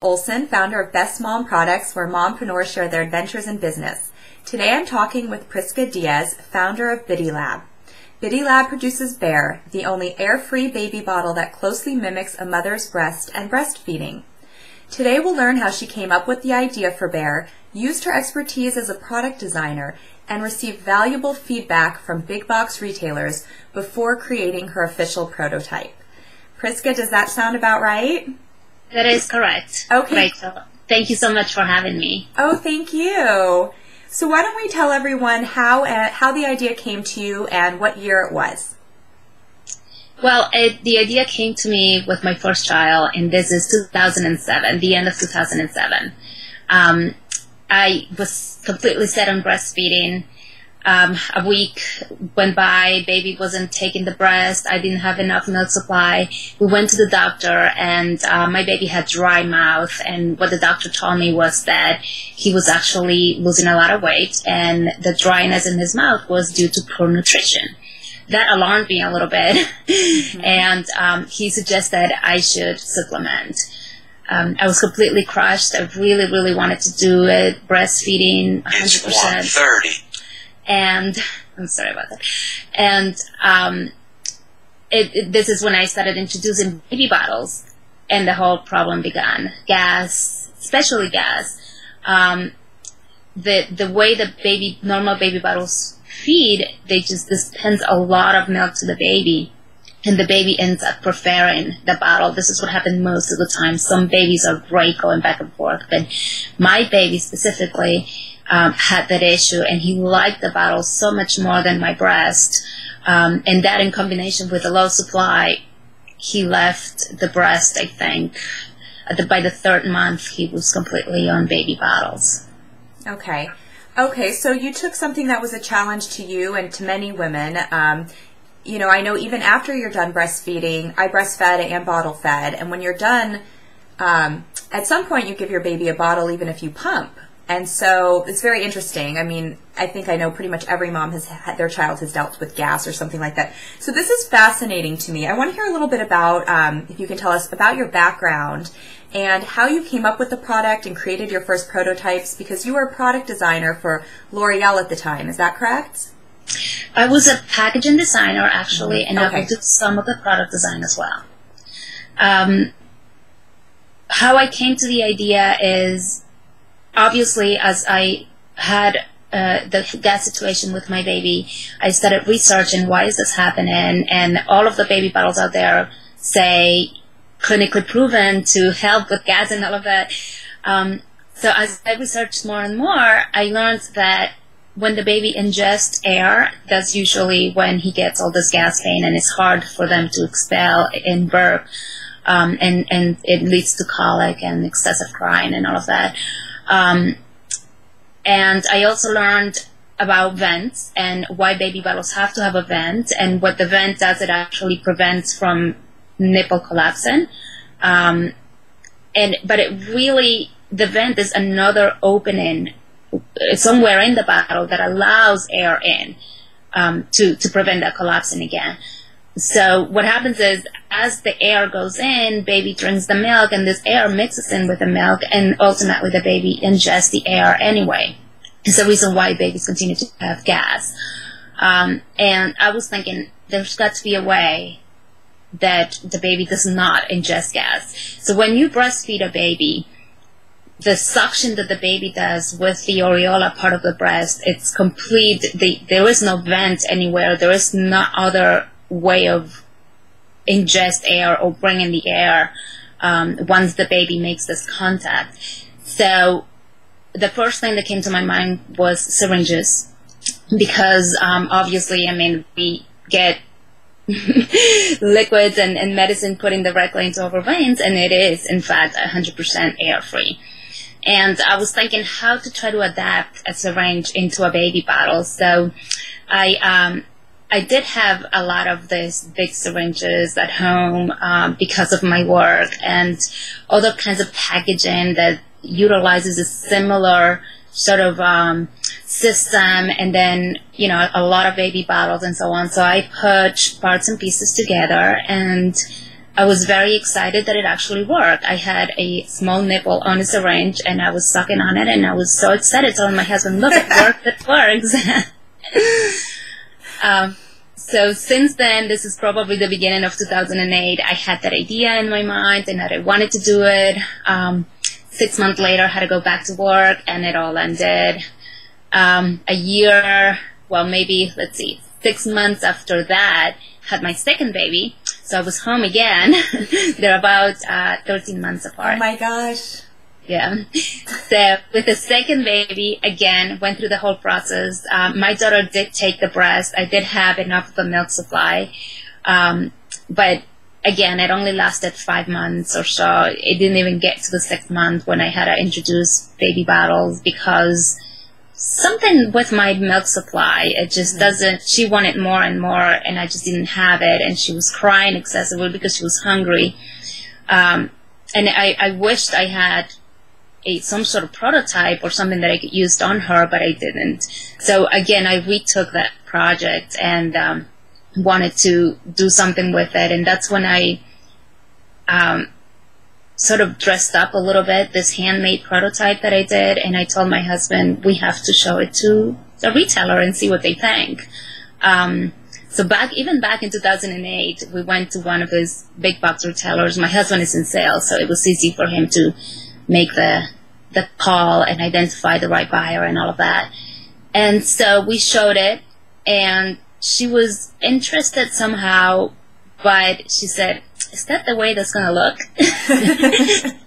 Olson, founder of Best Mom Products, where mompreneurs share their adventures in business. Today I'm talking with Priska Diaz, founder of Bittylab. Bittylab produces Bear, the only air-free baby bottle that closely mimics a mother's breast and breastfeeding. Today we'll learn how she came up with the idea for Bear, used her expertise as a product designer, and received valuable feedback from big box retailers before creating her official prototype. Priska, does that sound about right? That is correct. Okay. Rachel, thank you so much for having me. Oh, thank you. So why don't we tell everyone how the idea came to you and what year it was? Well, the idea came to me with my first child, and this is 2007, the end of 2007. I was completely set on breastfeeding. A week went by, baby wasn't taking the breast, I didn't have enough milk supply. We went to the doctor, and my baby had dry mouth, and what the doctor told me was that he was actually losing a lot of weight, and the dryness in his mouth was due to poor nutrition. That alarmed me a little bit, and he suggested I should supplement. I was completely crushed. I really, really wanted to do it, breastfeeding 100%. It's 1:30. And I'm sorry about that. And this is when I started introducing baby bottles, and the whole problem began. Gas, especially gas. The way the normal baby bottles feed, they just dispense a lot of milk to the baby, and the baby ends up preferring the bottle. This is what happened most of the time. Some babies are great going back and forth, but my baby specifically had that issue, and he liked the bottle so much more than my breast, and that in combination with a low supply, he left the breast, I think. By the third month, he was completely on baby bottles. Okay, so you took something that was a challenge to you and to many women. You know, I know even after you're done breastfeeding, I breastfed and bottle fed, and when you're done, at some point you give your baby a bottle even if you pump. And so it's very interesting. I mean, I think I know pretty much every mom has had their child has dealt with gas or something like that. So this is fascinating to me. I want to hear a little bit about, if you can tell us about your background and how you came up with the product and created your first prototypes, because you were a product designer for L'Oreal at the time. Is that correct? I was a packaging designer, actually, and Okay. I did some of the product design as well. How I came to the idea is, obviously, as I had the gas situation with my baby, I started researching why is this happening, and all of the baby bottles out there say clinically proven to help with gas and all of that. So as I researched more and more, I learned that when the baby ingests air, that's usually when he gets all this gas pain, and it's hard for them to expel and burp, and it leads to colic and excessive crying and all of that. And I also learned about vents and why baby bottles have to have a vent, and what the vent does, it actually prevents from nipple collapsing. But it really, the vent is another opening somewhere in the bottle that allows air in, to prevent that collapsing again. So what happens is, as the air goes in, baby drinks the milk, and this air mixes in with the milk, and ultimately the baby ingests the air anyway. It's the reason why babies continue to have gas. And I was thinking, there's got to be a way that the baby does not ingest gas. So when you breastfeed a baby, the suction that the baby does with the areola part of the breast, it's complete. There is no vent anywhere. There is no other way of ingest air or bringing the air once the baby makes this contact. So the first thing that came to my mind was syringes, because obviously, I mean, we get liquids and medicine put in directly into our veins, and it is in fact 100% air free. And I was thinking how to try to adapt a syringe into a baby bottle. So I did have a lot of these big syringes at home because of my work, and other kinds of packaging that utilizes a similar sort of system, and then, you know, a lot of baby bottles and so on. So I put parts and pieces together, and I was very excited that it actually worked. I had a small nipple on a syringe, and I was sucking on it, and I was so excited, telling my husband, look, it worked, it works. So since then, this is probably the beginning of 2008, I had that idea in my mind and that I wanted to do it. 6 months later, I had to go back to work, and it all ended. A year, well, maybe, 6 months after that, had my second baby. So I was home again. They're about 13 months apart. Oh my gosh. Yeah. So with the second baby, again, went through the whole process. My daughter did take the breast. I did have enough of a milk supply. But again, it only lasted 5 months or so. It didn't even get to the 6th month when I had to introduce baby bottles, because something with my milk supply, it just doesn't, she wanted more and more, and I just didn't have it, and she was crying excessively because she was hungry. And I wished I had some sort of prototype or something that I could use on her, but I didn't. So again, I retook that project and wanted to do something with it, and that's when I sort of dressed up a little bit, this handmade prototype that I did, and I told my husband, we have to show it to a retailer and see what they think. So even back in 2008, we went to one of his big box retailers. My husband is in sales, so it was easy for him to make the call and identify the right buyer and all of that. And so we showed it, and she was interested somehow, but she said, is that the way that's going to look?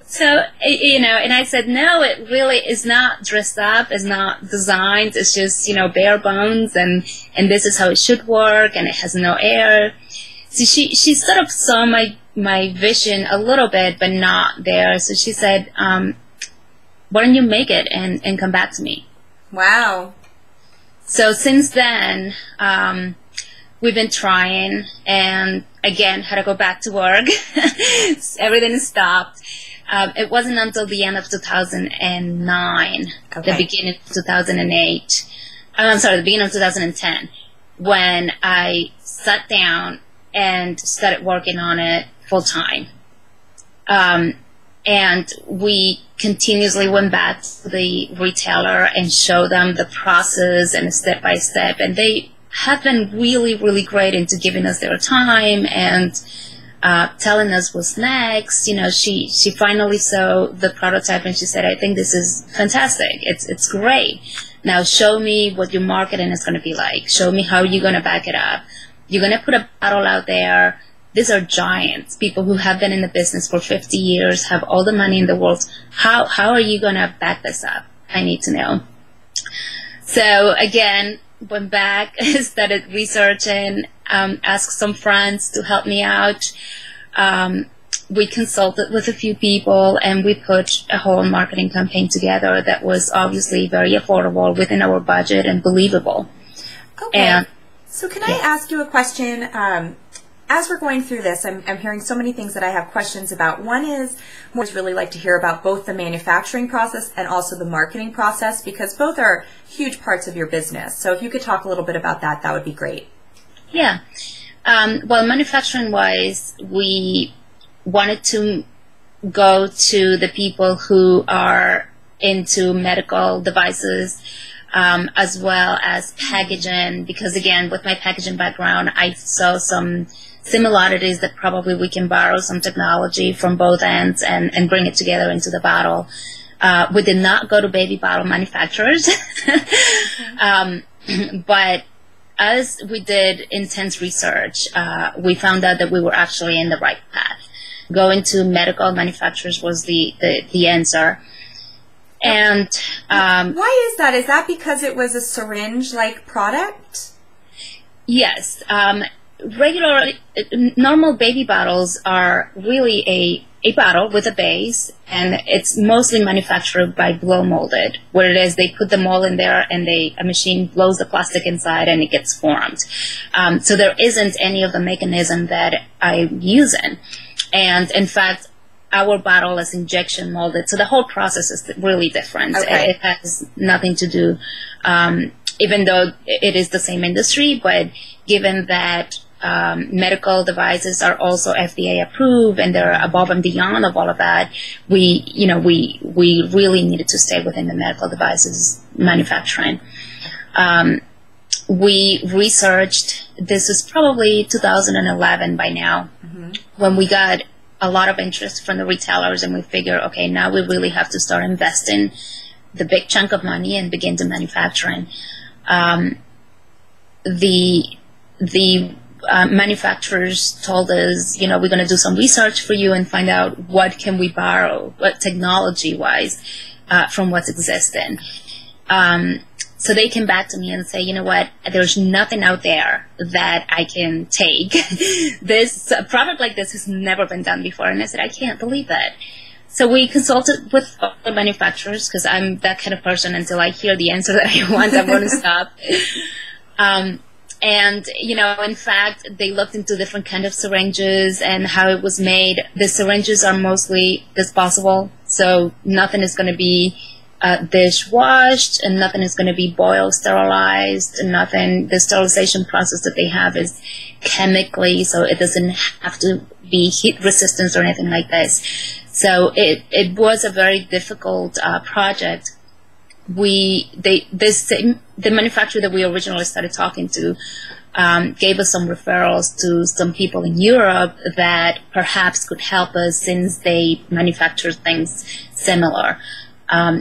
So, and I said, no, it really is not dressed up, it's not designed, it's just, bare bones, and this is how it should work, and it has no air. So she sort of saw my vision a little bit, but not there. So she said, why don't you make it and come back to me? Wow. So since then, we've been trying, and again, had to go back to work. Everything stopped. It wasn't until the end of 2009, okay, the beginning of 2008, I'm sorry, the beginning of 2010, when I sat down and started working on it full time. And we continuously went back to the retailer and showed them the process and step by step, and they have been really, really great into giving us their time and telling us what's next. She finally saw the prototype and she said, I think this is fantastic. It's great. Now show me what your marketing is going to be like. Show me how you're going to back it up. You're going to put a bottle out there. These are giants, people who have been in the business for 50 years, have all the money in the world. How are you going to back this up? I need to know. So again, went back, started researching, asked some friends to help me out. We consulted with a few people, and we put a whole marketing campaign together that was obviously very affordable, within our budget, and believable. Okay. So can I ask you a question? As we're going through this, I'm hearing so many things that I have questions about. One is, I would really like to hear about both the manufacturing process and also the marketing process, because both are huge parts of your business. So if you could talk a little bit about that, that would be great. Yeah. Well, manufacturing-wise, we wanted to go to the people who are into medical devices, as well as packaging, because again, with my packaging background, I saw some similarities that probably we can borrow some technology from both ends and bring it together into the bottle. We did not go to baby bottle manufacturers, but as we did intense research, we found out that we were actually in the right path. Going to medical manufacturers was the answer. And why is that? Is that because it was a syringe-like product? Yes. Normal baby bottles are really a bottle with a base, and it's mostly manufactured by blow molded, where it is they put the mold in there and a machine blows the plastic inside and it gets formed. So there isn't any of the mechanism that I'm using. And in fact, our bottle is injection molded, so the whole process is really different. Okay. It has nothing to do, even though it is the same industry, but given that medical devices are also FDA approved and they're above and beyond of all of that, we really needed to stay within the medical devices manufacturing. We researched, this is probably 2011 by now, when we got a lot of interest from the retailers and we figured, okay, now we really have to start investing the big chunk of money and begin to manufacturing. The manufacturers told us, we're going to do some research for you and find out what can we borrow, what technology-wise, from what's existing. So they came back to me and say, you know what, there's nothing out there that I can take. This a product like this has never been done before. And I said, I can't believe that. So we consulted with other manufacturers because I'm that kind of person. Until I hear the answer that I want, I'm going to stop. And, in fact, they looked into different kind of syringes and how it was made. The syringes are mostly disposable, so nothing is going to be dish-washed and nothing is going to be boil sterilized and nothing. The sterilization process that they have is chemically, so it doesn't have to be heat resistant or anything like this. So it was a very difficult project. The manufacturer that we originally started talking to gave us some referrals to some people in Europe that perhaps could help us since they manufacture things similar.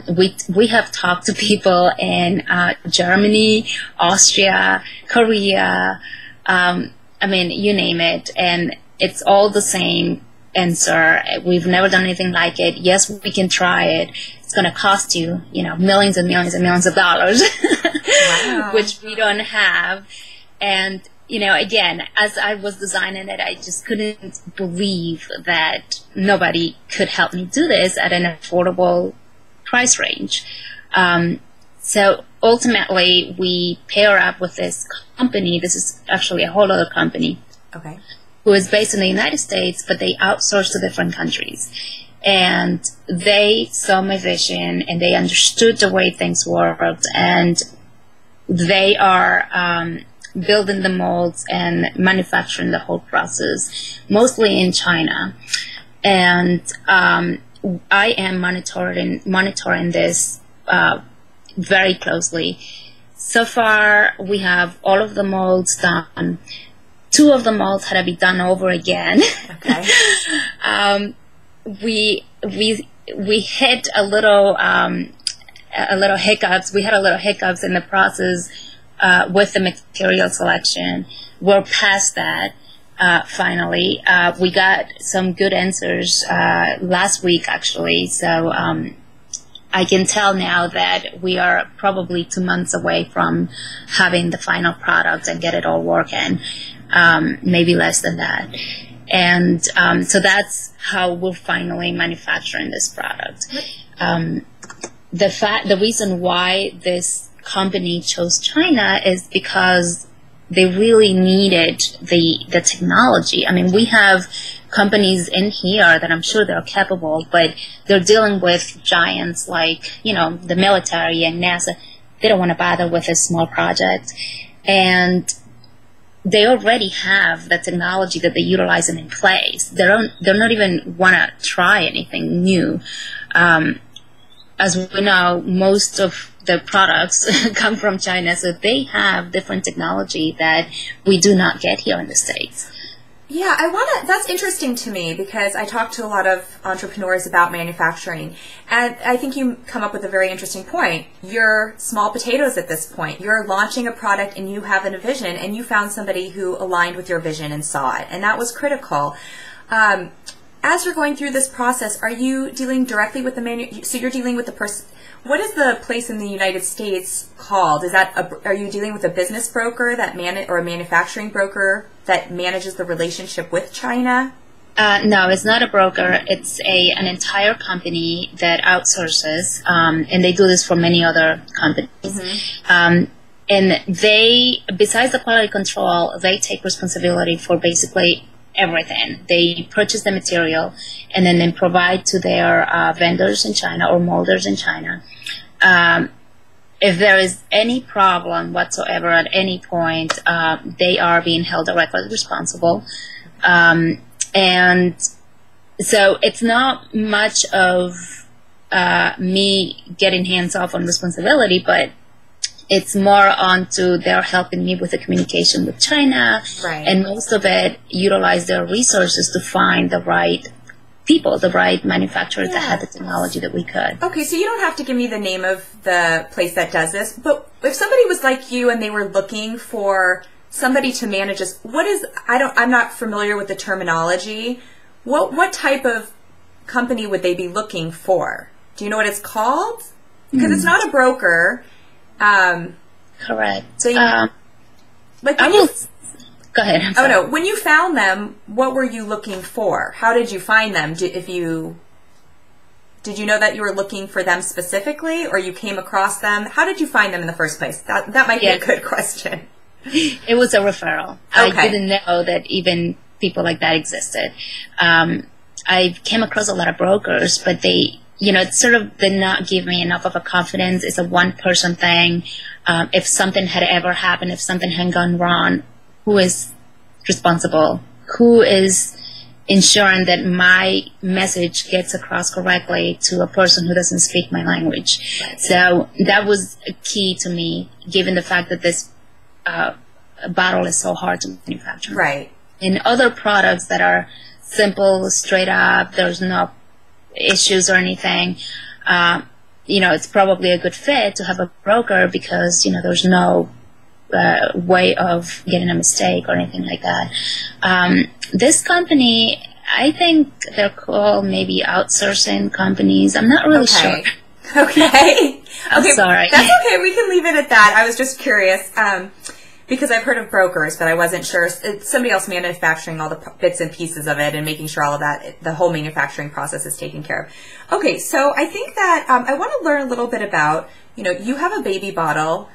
We have talked to people in Germany, Austria, Korea, you name it, and it's all the same answer. We've never done anything like it. Yes, we can try it. It's going to cost you, millions and millions and millions of dollars, wow. Which we don't have. And, again, as I was designing it, I just couldn't believe that nobody could help me do this at an affordable price range. So ultimately, we pair up with this company. This is actually a whole other company. Okay. Who is based in the United States, but they outsource to different countries. And they saw my vision and they understood the way things worked, and they are building the molds and manufacturing the whole process, mostly in China. And I am monitoring this very closely. So far, we have all of the molds done. 2 of the molds had to be done over again. Okay. We hit a little hiccups. We had a little hiccups in the process with the material selection. We're past that. Finally, we got some good answers last week, actually. So I can tell now that we are probably 2 months away from having the final product and get it all working. Maybe less than that. And so that's how we're finally manufacturing this product. The reason why this company chose China is because they really needed the technology. I mean, we have companies in here that I'm sure they're capable, but they're dealing with giants like, the military and NASA. They don't want to bother with a small project. And they already have the technology that they utilize in place. They're not even want to try anything new. As we know, most of the products come from China, so they have different technology that we do not get here in the States. Yeah, that's interesting to me because I talk to a lot of entrepreneurs about manufacturing, and I think you come up with a very interesting point. You're small potatoes at this point. You're launching a product and you have a vision, and you found somebody who aligned with your vision and saw it, and that was critical. As you're going through this process, are you dealing directly with so you're dealing with the person? What is the place in the United States called? Are you dealing with a business broker or a manufacturing broker that manages the relationship with China? No, it's not a broker. It's an entire company that outsources, and they do this for many other companies. Mm-hmm. And they, besides the quality control, they take responsibility for basically everything. They purchase the material and then they provide to their vendors in China or molders in China if there is any problem whatsoever at any point, they are being held directly responsible. And so it's not much of me getting hands off on responsibility, but it's more onto they're helping me with the communication with China, right. And most of it utilize their resources to find the right people, the right manufacturers that had the technology that we could. Okay, so you don't have to give me the name of the place that does this, but if somebody was like you and they were looking for somebody to manage this, I'm not familiar with the terminology. What type of company would they be looking for? Do you know what it's called? Because it's not a broker. Correct. So go ahead. Oh no! When you found them, what were you looking for? How did you find them? Did you know that you were looking for them specifically, or you came across them? How did you find them in the first place? That might be a good question. It was a referral. Okay. I didn't know that even people like that existed. I came across a lot of brokers, but they, it sort of did not give me enough of a confidence. It's a one-person thing. If something had ever happened, if something had gone wrong, who is responsible? Who is ensuring that my message gets across correctly to a person who doesn't speak my language? Right. So that was a key to me, given the fact that this bottle is so hard to manufacture. Right. In other products that are simple, straight up, there's no issues or anything, it's probably a good fit to have a broker because, there's no way of getting a mistake or anything like that. This company, I think they're called maybe outsourcing companies. I'm not really sure. Okay. I'm sorry. That's okay. We can leave it at that. I was just curious because I've heard of brokers, but I wasn't sure. It's somebody else manufacturing all the bits and pieces of it and making sure all of that, the whole manufacturing process is taken care of. Okay, so I think that I want to learn a little bit about, you have a baby bottle.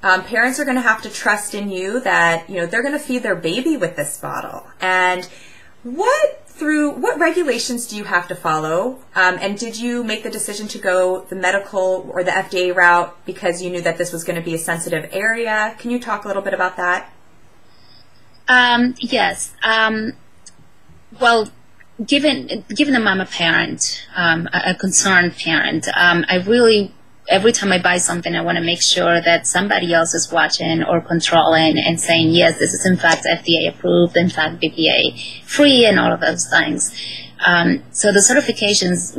Parents are going to have to trust in you that, they're going to feed their baby with this bottle. And what regulations do you have to follow? And did you make the decision to go the medical or the FDA route because you knew that this was going to be a sensitive area? Can you talk a little bit about that? Yes. Well, given that I'm a parent, a concerned parent, I really, every time I buy something, I want to make sure that somebody else is watching or controlling and saying, yes, this is in fact FDA approved, in fact BPA free, and all of those things. So the certifications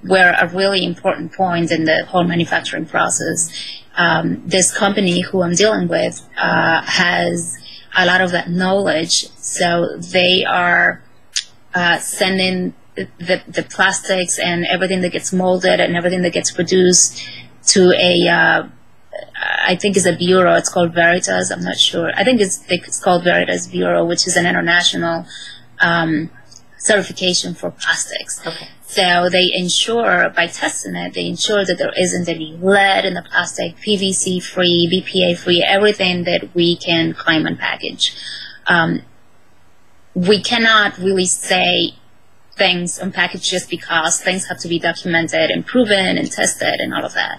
were a really important point in the whole manufacturing process. This company who I'm dealing with has a lot of that knowledge, so they are sending the plastics and everything that gets molded and everything that gets produced to I think it's a bureau. It's called Veritas. I'm not sure. I think it's called Veritas Bureau, which is an international certification for plastics. Okay. So they ensure, by testing it, they ensure that there isn't any lead in the plastic, PVC free, BPA free, everything that we can claim and package. We cannot really say things on package just because things have to be documented and proven and tested and all of that.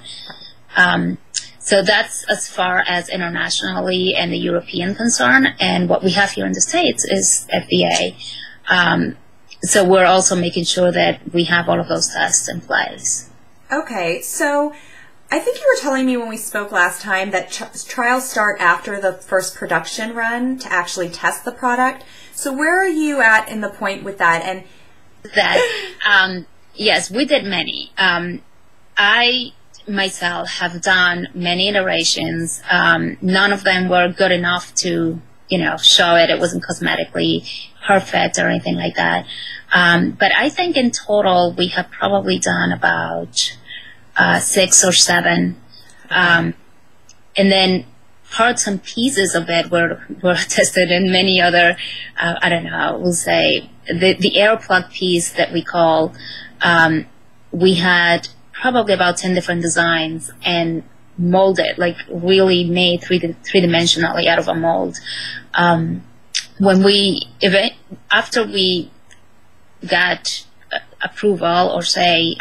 So that's as far as internationally and the European concern. And what we have here in the States is FDA. So we're also making sure that we have all of those tests in place. Okay, so I think you were telling me when we spoke last time that trials start after the first production run to actually test the product. So where are you at in the point with that? And that, yes, we did many. I myself have done many iterations. None of them were good enough to, show it wasn't cosmetically perfect or anything like that. But I think in total we have probably done about 6 or 7. And then parts and pieces of it were tested in many other, we'll say, the air plug piece that we call, we had probably about 10 different designs and molded, like really made three-dimensionally out of a mold. After we got approval or say,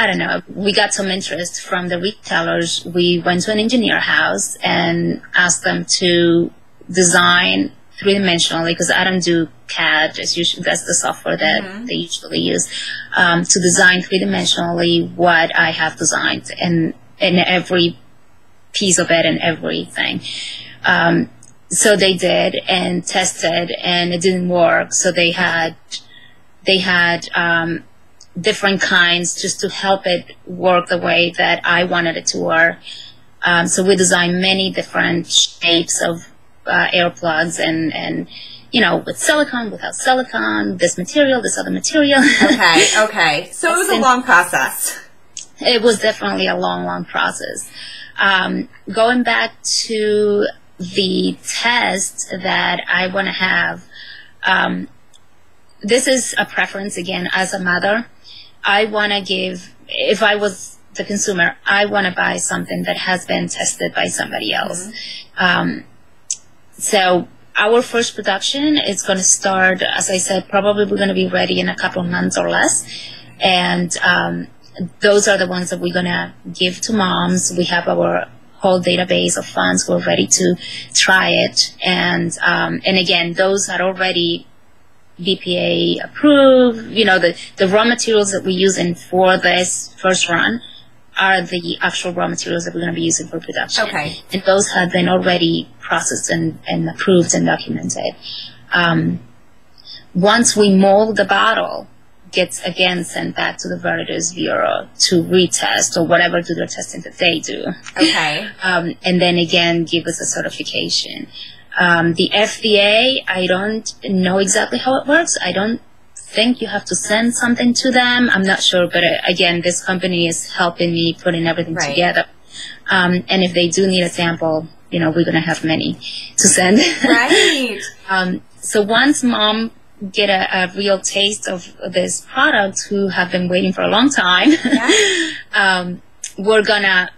I don't know, we got some interest from the retailers. We went to an engineer house and asked them to design three-dimensionally, because I don't do CAD, that's the software that they usually use, to design three-dimensionally what I have designed in every piece of it and everything. So they did and tested, and it didn't work. So they had different kinds just to help it work the way that I wanted it to work. So we designed many different shapes of air plugs, and with silicone, without silicone, this material, this other material. Okay. So it was a long process. It was definitely a long process. Going back to the test that I want to have, this is a preference again as a mother. I want to give, if I was the consumer, I want to buy something that has been tested by somebody else. So our first production is going to start, as I said, probably we're going to be ready in a couple of months or less. And those are the ones that we're going to give to moms. We have our whole database of funds. We're ready to try it. And again, those are already BPA approved. The raw materials that we're using for this first run are the actual raw materials that we're going to be using for production. Okay. And those have been already processed and approved and documented. Once we mold the bottle, gets again sent back to the Veritas Bureau to retest or whatever do their testing that they do. Okay. And then again give us a certification. The FDA, I don't know exactly how it works. I don't think you have to send something to them. I'm not sure, but again, this company is helping me putting everything together. And if they do need a sample, we're going to have many to send. Right. So once mom get a real taste of this product, who have been waiting for a long time, we're going to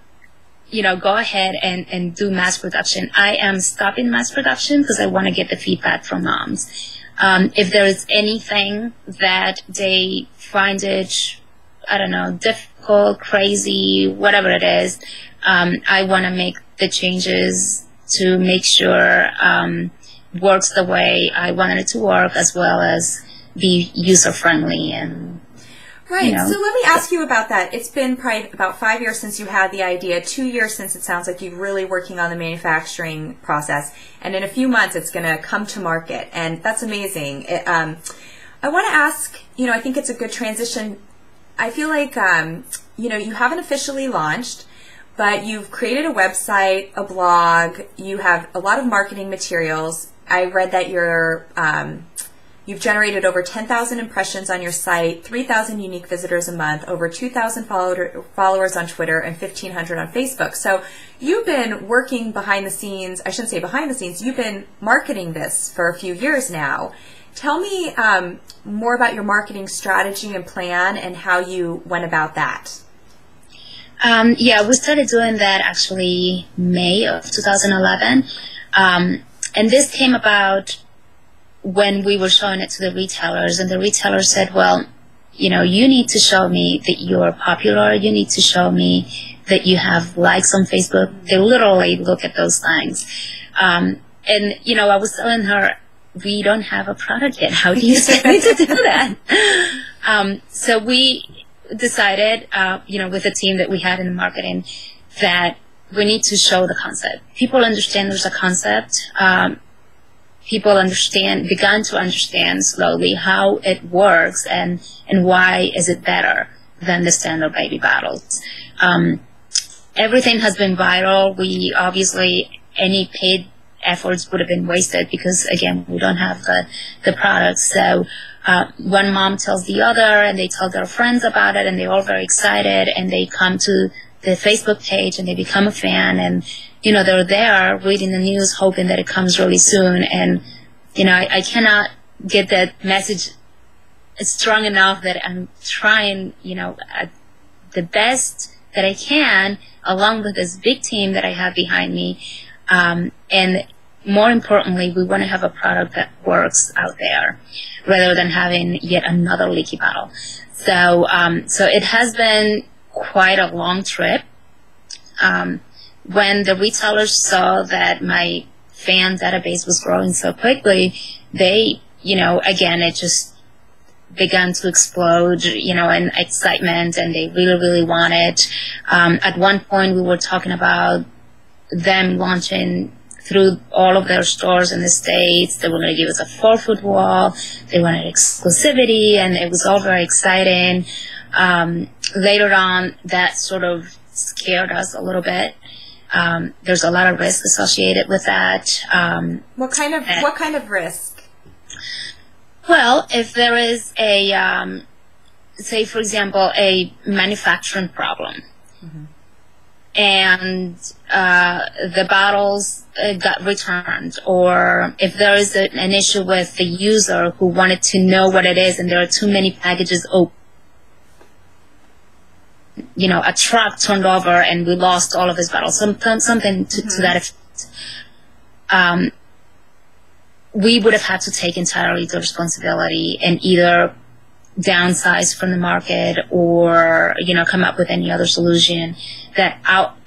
go ahead and do mass production. I am stopping mass production because I want to get the feedback from moms. If there is anything that they find it, I don't know, difficult, crazy, whatever it is, I want to make the changes to make sure works the way I wanted it to work, as well as be user-friendly and Right. So let me ask you about that. It's been probably about 5 years since you had the idea, 2 years since it sounds like you're really working on the manufacturing process, and in a few months it's going to come to market, and that's amazing. I want to ask, I think it's a good transition. I feel like, you haven't officially launched, but you've created a website, a blog, you have a lot of marketing materials. I read that you've generated over 10,000 impressions on your site, 3,000 unique visitors a month, over 2,000 followers on Twitter, and 1,500 on Facebook. So you've been working behind the scenes. I shouldn't say behind the scenes. You've been marketing this for a few years now. Tell me more about your marketing strategy and plan and how you went about that. We started doing that actually May of 2011. And this came about when we were showing it to the retailers, and the retailers said, well, you need to show me that you're popular. You need to show me that you have likes on Facebook. They literally look at those things. And, I was telling her, we don't have a product yet. How do you expect me to do that? So we decided, with the team that we had in the marketing, that we need to show the concept. People understand there's a concept. People began to understand slowly how it works and why is it better than the standard baby bottles. Everything has been viral. We obviously, any paid efforts would have been wasted because, again, we don't have the products. So one mom tells the other, and they tell their friends about it, and they're all very excited, and they come to the Facebook page and they become a fan, and they're there reading the news, hoping that it comes really soon. And, I cannot get that message strong enough that I'm trying, the best that I can, along with this big team that I have behind me. And more importantly, we want to have a product that works out there rather than having yet another leaky bottle. So it has been quite a long trip. When the retailers saw that my fan database was growing so quickly, they, again, it just began to explode, in excitement, and they really, really wanted. At one point, we were talking about them launching through all of their stores in the States. They were going to give us a 4-foot wall. They wanted exclusivity, and it was all very exciting. Later on, that sort of scared us a little bit. There's a lot of risk associated with that. What kind of risk? Well, if there is a, say, for example, a manufacturing problem, mm-hmm. and the bottles got returned, or if there is an issue with the user who wanted to know what it is and there are too many packages open, a truck turned over and we lost all of his bottles, something to that effect. We would have had to take entirely the responsibility and either downsize from the market or, come up with any other solution that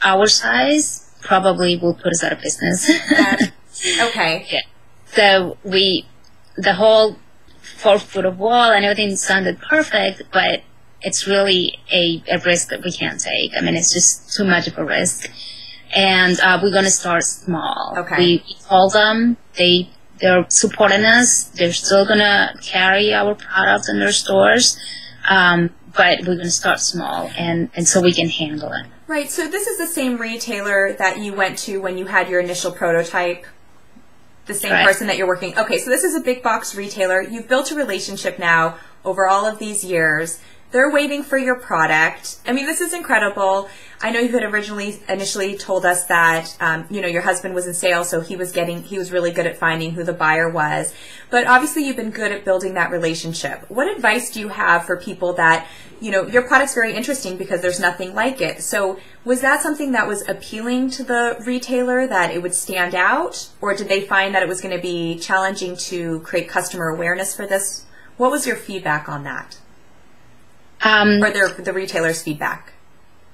our size probably will put us out of business. Okay. Yeah. So the whole 4-foot of wall and everything sounded perfect, but it's really a risk that we can't take. I mean, it's just too much of a risk. And we're going to start small. Okay. We told them they're supporting us. They're still going to carry our products in their stores, but we're going to start small and so we can handle it. Right. So this is the same retailer that you went to when you had your initial prototype? The same Right. person that you're working. Okay, so this is a big box retailer. You've built a relationship now over all of these years. They're waiting for your product. I mean, this is incredible. I know you had initially told us that, your husband was in sales, so he was really good at finding who the buyer was. But obviously you've been good at building that relationship. What advice do you have for people that, your product's very interesting because there's nothing like it. So was that something that was appealing to the retailer, that it would stand out? Or did they find that it was going to be challenging to create customer awareness for this? What was your feedback on that? Or the retailer's feedback?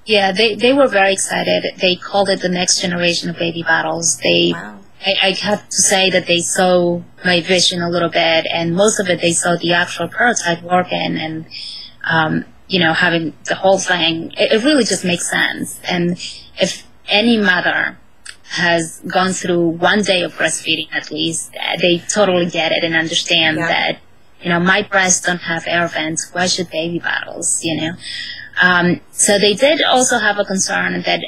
Yeah, they were very excited. They called it the next generation of baby bottles. Wow. I have to say that they saw my vision a little bit, and most of it they saw the actual prototype working, and having the whole thing. It really just makes sense. And if any mother has gone through one day of breastfeeding, at least, they totally get it and understand that. My breasts don't have air vents. Why should baby bottles, So they did also have a concern that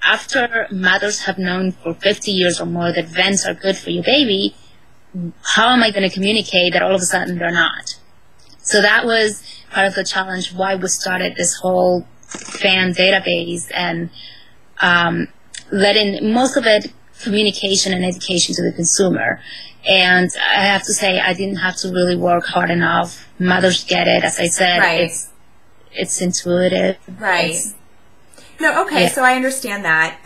after mothers have known for 50 years or more that vents are good for your baby, how am I going to communicate that all of a sudden they're not? So that was part of the challenge, why we started this whole fan database and letting most of it communication and education to the consumer. And I have to say, I didn't have to really work hard enough. Mothers get it. As I said, right. It's intuitive. Right. No, okay, so I understand that.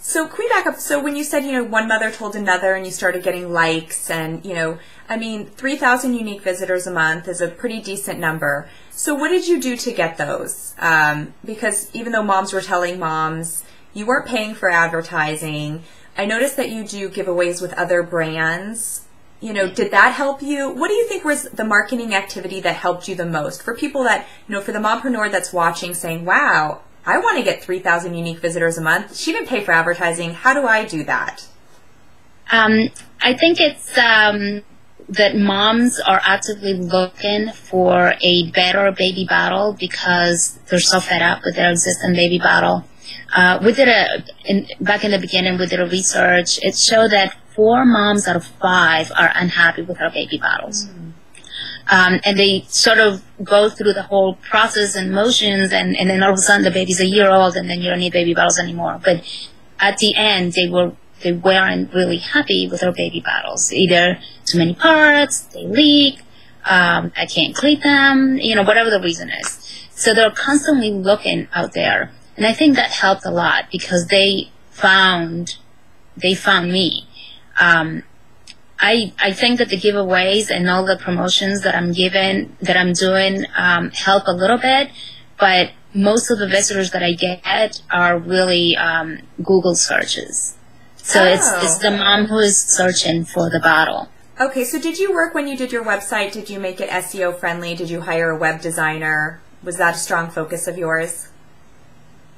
So can we back up? So when you said, one mother told another and you started getting likes and, 3,000 unique visitors a month is a pretty decent number. So what did you do to get those? Because even though moms were telling moms, you weren't paying for advertising. I noticed that you do giveaways with other brands. Did that help you? What do you think was the marketing activity that helped you the most? For people that, for the mompreneur that's watching saying, wow, I want to get 3,000 unique visitors a month. She didn't pay for advertising. How do I do that? I think it's that moms are actively looking for a better baby bottle because they're so fed up with their existing baby bottle. We did back in the beginning, we did a research. It showed that 4 moms out of 5 are unhappy with our baby bottles. And they sort of go through the whole process and motions, and then all of a sudden the baby's a year old and then you don't need baby bottles anymore. But at the end, they weren't really happy with our baby bottles. Either too many parts, they leak, I can't clean them, whatever the reason is. So they're constantly looking out there. And I think that helped a lot because they found me. I think that the giveaways and all the promotions that I'm doing help a little bit, but most of the visitors that I get are really Google searches. So it's the mom who is searching for the bottle. Okay, so did you work when you did your website? Did you make it SEO friendly? Did you hire a web designer? Was that a strong focus of yours?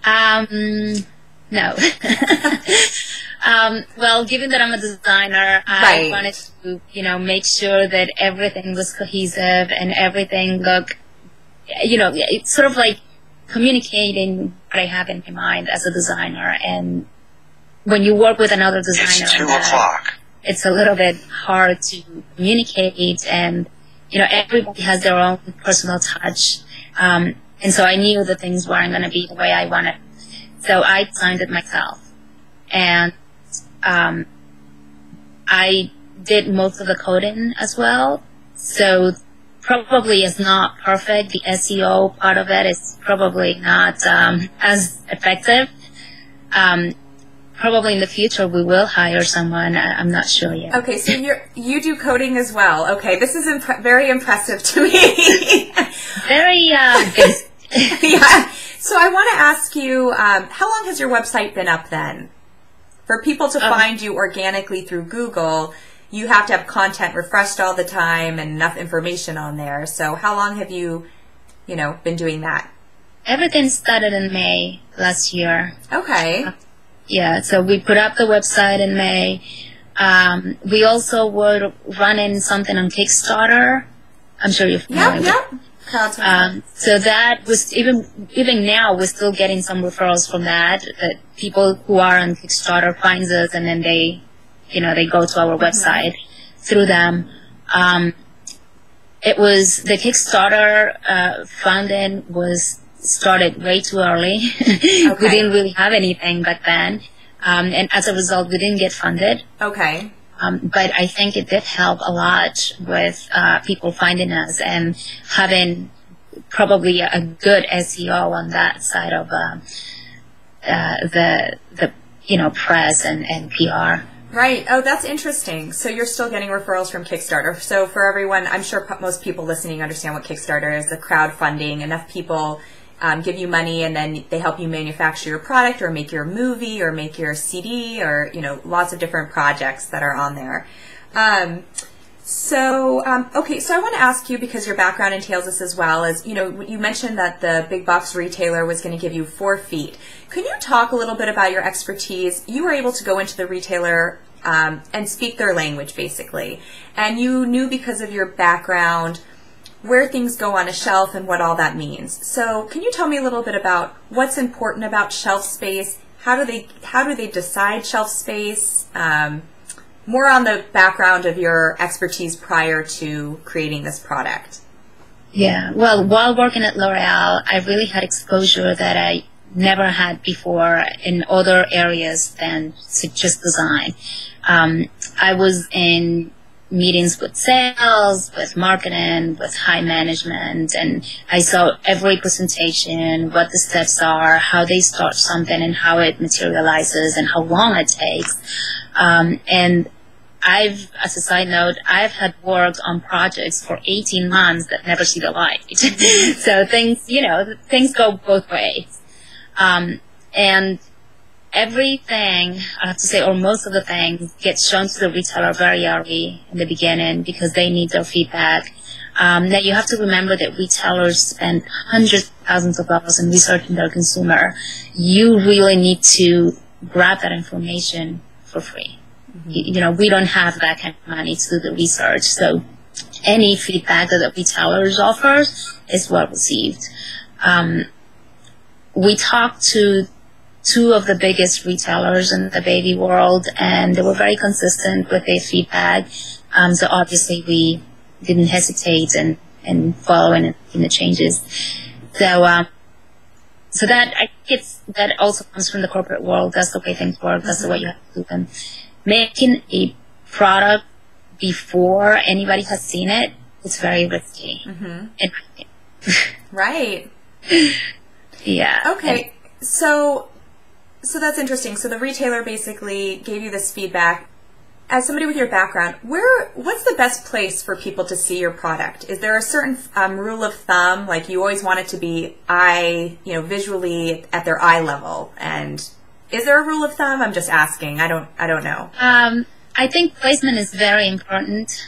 No. Well, given that I'm a designer, I wanted to, make sure that everything was cohesive and everything looked, it's sort of like communicating what I have in my mind as a designer. And when you work with another designer, it's 2 o'clock. It's a little bit hard to communicate, and everybody has their own personal touch. And so I knew that things weren't going to be the way I wanted. So I designed it myself. And I did most of the coding as well. So probably it's not perfect. The SEO part of it is probably not as effective. Probably in the future we will hire someone. I'm not sure yet. Okay, so you do coding as well. Okay, this is very impressive to me. Very basic. Yeah. So I want to ask you, how long has your website been up then? For people to find you organically through Google, you have to have content refreshed all the time and enough information on there. So how long have you, been doing that? Everything started in May last year. Okay. Yeah, so we put up the website in May. We also were running something on Kickstarter. I'm sure you're familiar with it. So that was, even now, we're still getting some referrals from that people who are on Kickstarter finds us, and then they go to our website through them. It was, the Kickstarter funding was started way too early. Okay. We didn't really have anything back then. And as a result, we didn't get funded. Okay. But I think it did help a lot with people finding us and having probably a good SEO on that side of the press and PR. Right. Oh, that's interesting. So you're still getting referrals from Kickstarter. So for everyone, I'm sure most people listening understand what Kickstarter is, the crowdfunding. Enough people give you money, and then they help you manufacture your product or make your movie or make your CD or, lots of different projects that are on there. Okay, so I want to ask you, because your background entails this as well, as, you mentioned that the big box retailer was going to give you 4 feet. Could you talk a little bit about your expertise? You were able to go into the retailer and speak their language, basically. And you knew, because of your background, where things go on a shelf and what all that means. So can you tell me a little bit about what's important about shelf space? How do they decide shelf space? More on the background of your expertise prior to creating this product. Yeah, well, while working at L'Oreal, I really had exposure that I never had before in other areas than just design. I was in meetings with sales, with marketing, with high management, and I saw every presentation, what the steps are, how they start something and how it materializes and how long it takes. And as a side note, I've had worked on projects for 18 months that never see the light. So things go both ways. And everything, I have to say, or most of the things, gets shown to the retailer very early in the beginning because they need their feedback. Now you have to remember that retailers spend hundreds of thousands of dollars in researching their consumer. You really need to grab that information for free. Mm-hmm. We don't have that kind of money to do the research, so any feedback that the retailers offers is well received. We talked to 2 of the biggest retailers in the baby world, and they were very consistent with their feedback. So obviously we didn't hesitate and follow in the changes. So that also comes from the corporate world. That's the way things work. That's the way you have to do them. Making a product before anybody has seen it is very risky. Mm-hmm. Right. Yeah. Okay. So that's interesting. So the retailer basically gave you this feedback. as somebody with your background, what's the best place for people to see your product? Is there a certain rule of thumb, like you always want it to be visually at their eye level? And is there a rule of thumb? I'm just asking. I don't know. I think placement is very important.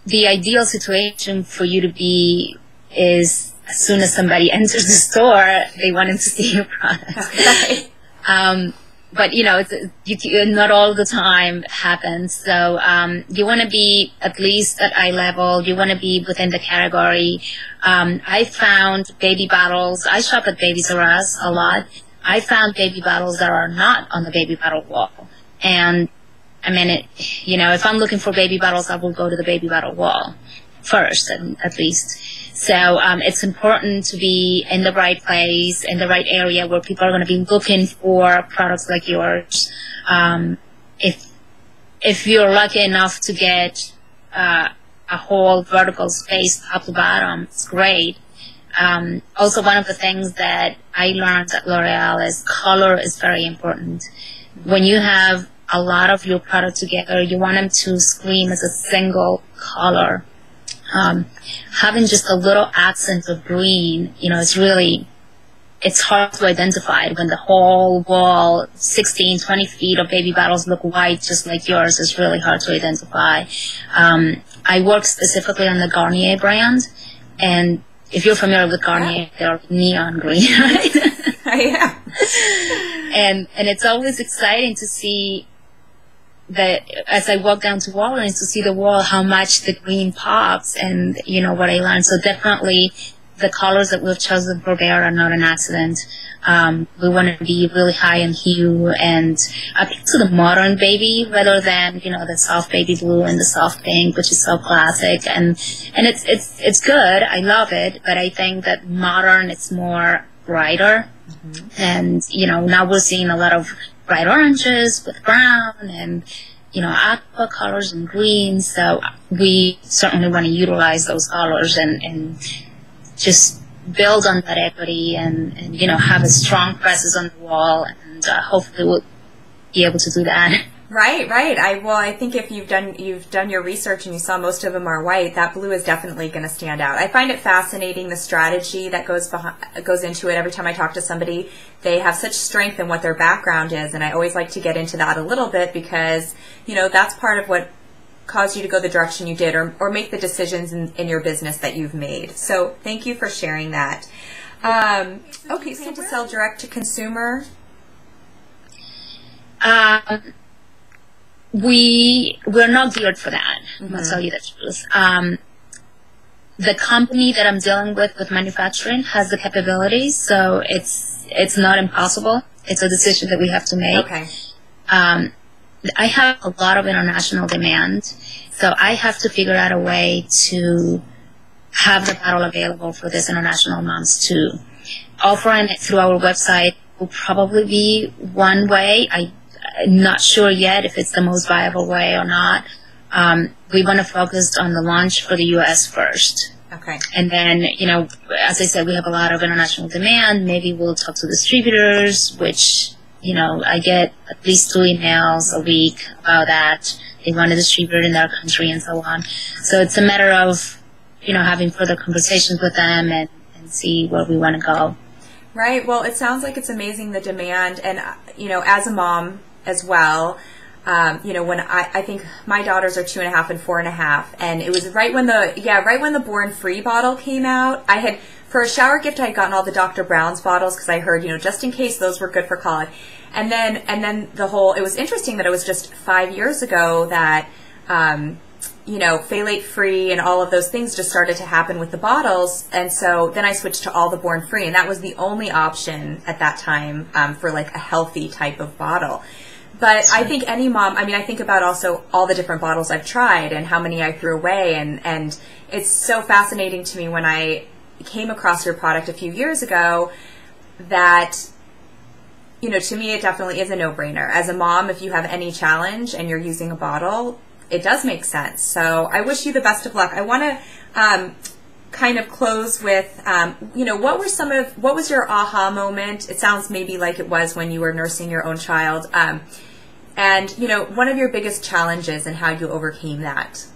The ideal situation for you to be is as soon as somebody enters the store, they want them to see your product. Okay. But not all the time happens. So you want to be at least at eye level. You want to be within the category. I found baby bottles. I shop at Babies R Us a lot. I found baby bottles that are not on the baby bottle wall. And I mean, if I'm looking for baby bottles, I will go to the baby bottle wall first, at least. So it's important to be in the right place, in the right area where people are going to be looking for products like yours. If you're lucky enough to get a whole vertical space top to bottom, it's great. Also, one of the things that I learned at L'Oreal is color is very important. When you have a lot of your product together, you want them to scream as a single color. Having just a little accent of green, it's hard to identify when the whole wall, 16, 20 feet of baby bottles look white just like yours. It's really hard to identify. I work specifically on the Garnier brand, and if you're familiar with Garnier, they're neon green, right? Yeah. And it's always exciting to see that as I walk down to Walgreens to see the wall, how much the green pops, and what I learned. So definitely the colors that we've chosen for Bear are not an accident. We want to be really high in hue and appeal to the modern baby rather than, the soft baby blue and the soft pink, which is so classic. And it's good. I love it. But I think that modern, it's more brighter. Mm-hmm. And, now we're seeing a lot of bright oranges with brown and, aqua colors and greens. So we certainly want to utilize those colors and just build on that equity and have a strong presence on the wall, and hopefully we'll be able to do that. Right. I think if you've done your research and you saw most of them are white, that blue is definitely going to stand out. I find it fascinating, the strategy that goes into it. Every time I talk to somebody, they have such strength in what their background is, and I always like to get into that a little bit because that's part of what caused you to go the direction you did, or make the decisions in your business that you've made. So thank you for sharing that. Okay, so to sell direct to consumer. We're not geared for that. Mm-hmm. I'll tell you the truth. The company that I'm dealing with manufacturing has the capabilities, so it's not impossible. It's a decision that we have to make. Okay. I have a lot of international demand, so I have to figure out a way to have the bottle available for these international moms too. Offering it through our website will probably be one way. I'm not sure yet if it's the most viable way or not. We want to focus on the launch for the U.S. first. Okay. And then, as I said, we have a lot of international demand. Maybe we'll talk to distributors, which, I get at least 2 emails a week about that. They want to distribute in their country and so on. So it's a matter of, having further conversations with them and see where we want to go. Right. Well, it sounds like it's amazing, the demand. And, as a mom as well, when I think my daughters are 2.5 and 4.5, and it was right when the Born Free bottle came out. For a shower gift, I had gotten all the Dr. Brown's bottles because I heard, just in case those were good for colic. And then it was interesting that it was just 5 years ago that, phthalate free and all of those things just started to happen with the bottles. And so then I switched to all the Born Free, and that was the only option at that time for like a healthy type of bottle. But I think any mom, I think about also all the different bottles I've tried and how many I threw away. And it's so fascinating to me when I came across your product a few years ago that, to me it definitely is a no-brainer. As a mom, if you have any challenge and you're using a bottle, it does make sense. So I wish you the best of luck. I want to kind of close with, what was your aha moment? It sounds maybe like it was when you were nursing your own child. And, you know, one of your biggest challenges and how you overcame that.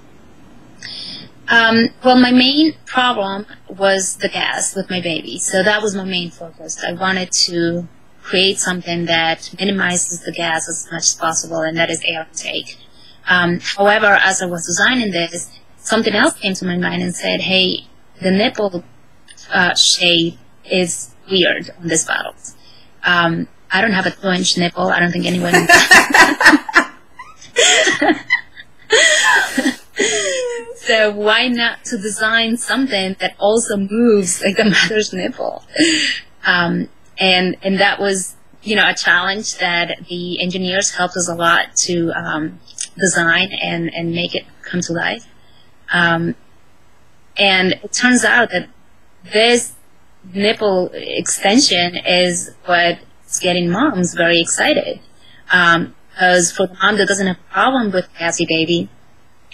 Well, my main problem was the gas with my baby. So that was my main focus. I wanted to create something that minimizes the gas as much as possible, and that is air intake. However, as I was designing this, something else came to my mind and said, hey, the nipple shape is weird on these bottles. I don't have a 2-inch nipple. I don't think anyone So why not to design something that also moves like the mother's nipple? And that was, you know, a challenge that the engineers helped us a lot to design and make it come to life. And it turns out that this nipple extension is what's getting moms very excited. Because for the mom that doesn't have a problem with gassy baby,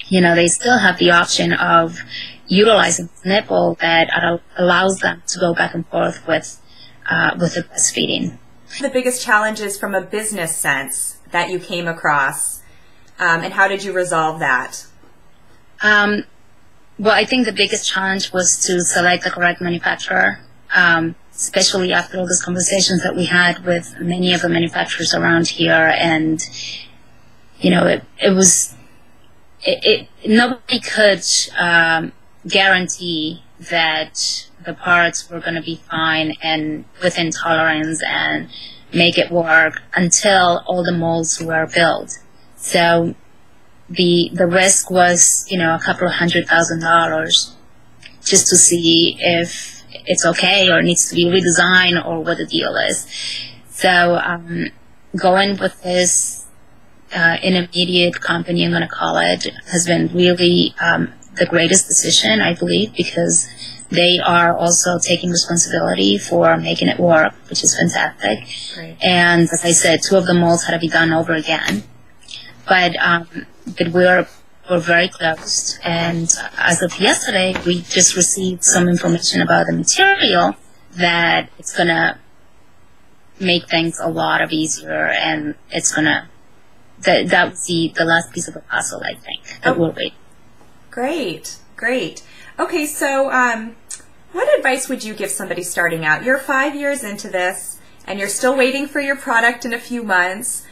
you know, they still have the option of utilizing the nipple that allows them to go back and forth with the breastfeeding. The biggest challenges from a business sense that you came across, and how did you resolve that? Well, I think the biggest challenge was to select the correct manufacturer, especially after all those conversations that we had with many of the manufacturers around here. And, you know, nobody could guarantee that the parts were going to be fine and within tolerance and make it work until all the molds were built. So the risk was, you know, a couple of $100,000 just to see if it's okay or needs to be redesigned or what the deal is. So going with this intermediate company, I'm going to call it, has been really the greatest decision, I believe, because they are also taking responsibility for making it work, which is fantastic. Great. And as I said, 2 of the molds had to be done over again. But we're very close. And as of yesterday, we just received some information about the material that it's going to make things a lot of easier, and it's going to that was the last piece of the puzzle, I think, that we'll wait. Great, great. Okay, so what advice would you give somebody starting out? You're 5 years into this, and you're still waiting for your product in a few months.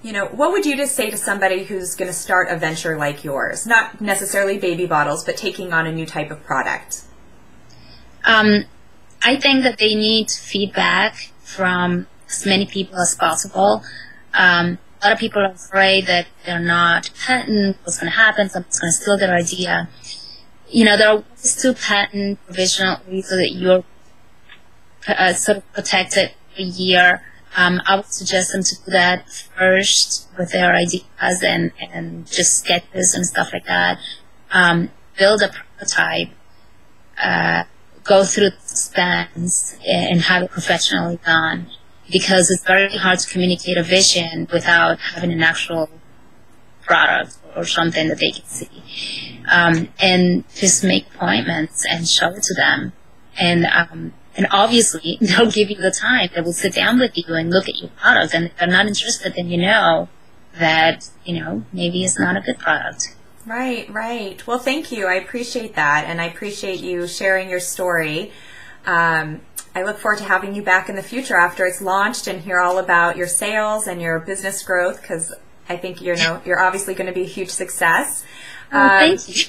You know, what would you just say to somebody who's going to start a venture like yours? Not necessarily baby bottles, but taking on a new type of product. I think that they need feedback from as many people as possible. A lot of people are afraid that they're not patent, what's going to happen, someone's going to steal their idea. You know, there are ways to patent provisionally so that you're sort of protected for a year. I would suggest them to do that first with their ideas and just sketches and stuff like that. Build a prototype, go through the steps and have it professionally done. Because it's very hard to communicate a vision without having an actual product or something that they can see. And just make appointments and show it to them. And obviously, they'll give you the time. They will sit down with you and look at your product. And if they're not interested, then you know that, you know, maybe it's not a good product. Right, right. Well, thank you. I appreciate that. And I appreciate you sharing your story. I look forward to having you back in the future after it's launched and hear all about your sales and your business growth, because I think you're obviously going to be a huge success. Thank you.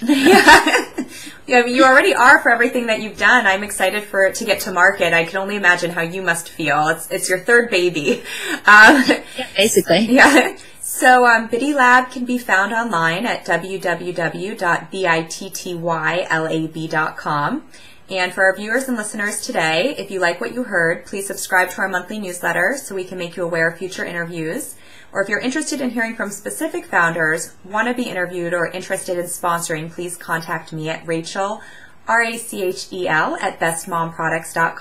Yeah, you already are for everything that you've done. I'm excited for it to get to market. I can only imagine how you must feel. It's your third baby. Yeah, basically. Yeah. So Bittylab can be found online at www.bittylab.com. And for our viewers and listeners today, if you like what you heard, please subscribe to our monthly newsletter so we can make you aware of future interviews. Or if you're interested in hearing from specific founders, want to be interviewed, or interested in sponsoring, please contact me at Rachel, Rachel, at bestmomproducts.com.